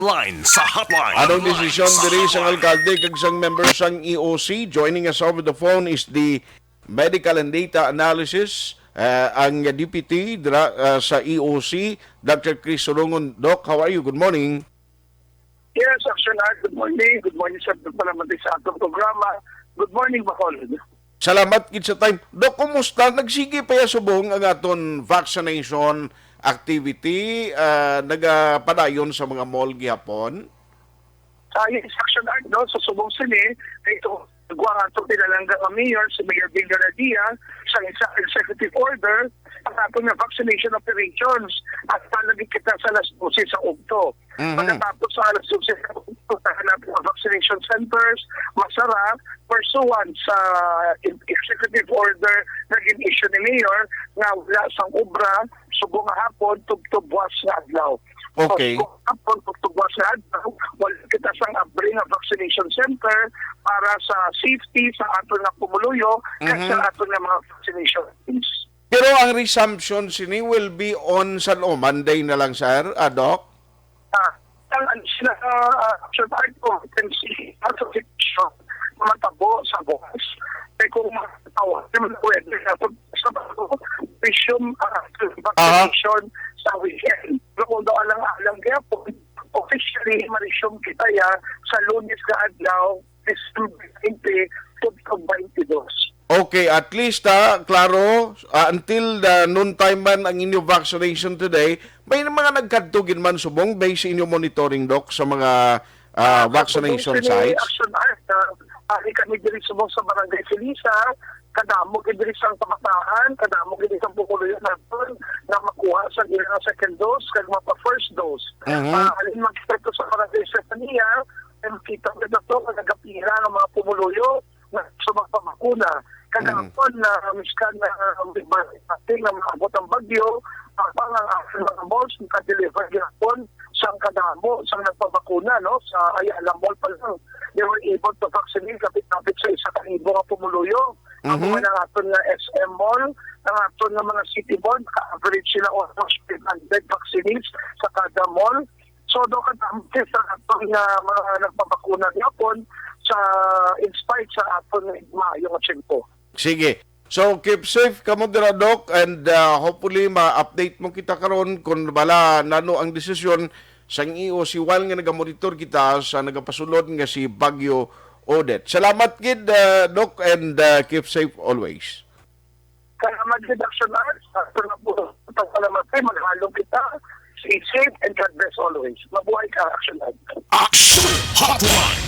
Line sa hotline. Anong desisyon diri sang alkalde kag sang member sang EOC? Joining us over the phone is the Medical and Data Analysis, ang deputy sa EOC, Dr. Chris Surungon. Doc, how are you? Good morning. Yes, Aksyonar. Good morning. Good morning sa pagpalamati sa atong programa. Good morning, Bacolod. Salamat gid sa time. Doc, kumusta? Nagsige pa ya subong ang aton vaccination activity, nagapadayon sa mga mall gihapon? Yes, Aksyonar, no? Sa subong sini, ito, nagwa nga ito pinalangga ang mayor, si Mayor Bingo Radia, sa isang executive order, ang atong na vaccination operations at palagi kita sa alas 12 sa Ugto. Pagkatapos sa alas 12 sa Ugto, tahanap ang vaccination centers, masarap, pursuant sa executive order na gin-issue ni Mayor na wala sang obra, subong nga hapon, tugtubwas na adlaw. Okay. So, hapon, tugtubwas na adlaw, wala kita sang abri nga vaccination center para sa safety sa ato na pumuluyo at sa ato na mga vaccination teams. Pero ang resumption sini will be on Monday na lang, sir, Doc? Ang sila action art competency association matabo sa bukas. Kaya kung makatawa, naman pwede na sa bago, resume vaccination sa weekend. Pero kung daw alang-alang kaya po, officially, ma-resume kita ya sa Lunes ka adlaw, December 20, 2022. Okay, at least klaro, until the noon time man ang inyo vaccination today, may mga nagkadtugin man subong based sa inyo monitoring, Doc, sa mga vaccination sites? Action art, ari kami diri subong sa Barangay Felisa, kadamo diri sang pamataan, kadamo diri sang Bukuloy naton na makuha sa ilang second dose kag mapa first dose. Alin magspekto sa Barangay Stefania, kita na to nagapira ng mga pumuluyo na sumagpabakuna. Kagapon na miskan na ating na maabot ang bagyo, ang mga malls naka-deliver gapon sa kadamo, sa nagpabakuna, no? Sa Ayala Mall pa lang. They were able to vaccinate kapit-kapit sa 1,000 nga pumuluyo. Ang mga aton na SM Mall, ang aton na mga city mall, ka-average sila almost 500 vaccinates sa kada mall. So, doon kadamit sa aton na mga nagpabakuna gapon sa in-spite sa aton na yung atsimpo. Sige. So, keep safe kamo dira, Doc, and hopefully ma-update mo kita karon kung bala nano ang desisyon sang EOC while nga nagamonitor kita sa nagapasulod nga si Bagyo Odette. Salamat gid, Doc, and keep safe always. Salamat gid, Action Arts. Ito na po, salamat kayo, maghalong kita. Stay safe and God bless always. Mabuhay ka, Action Arts. Action Hotline.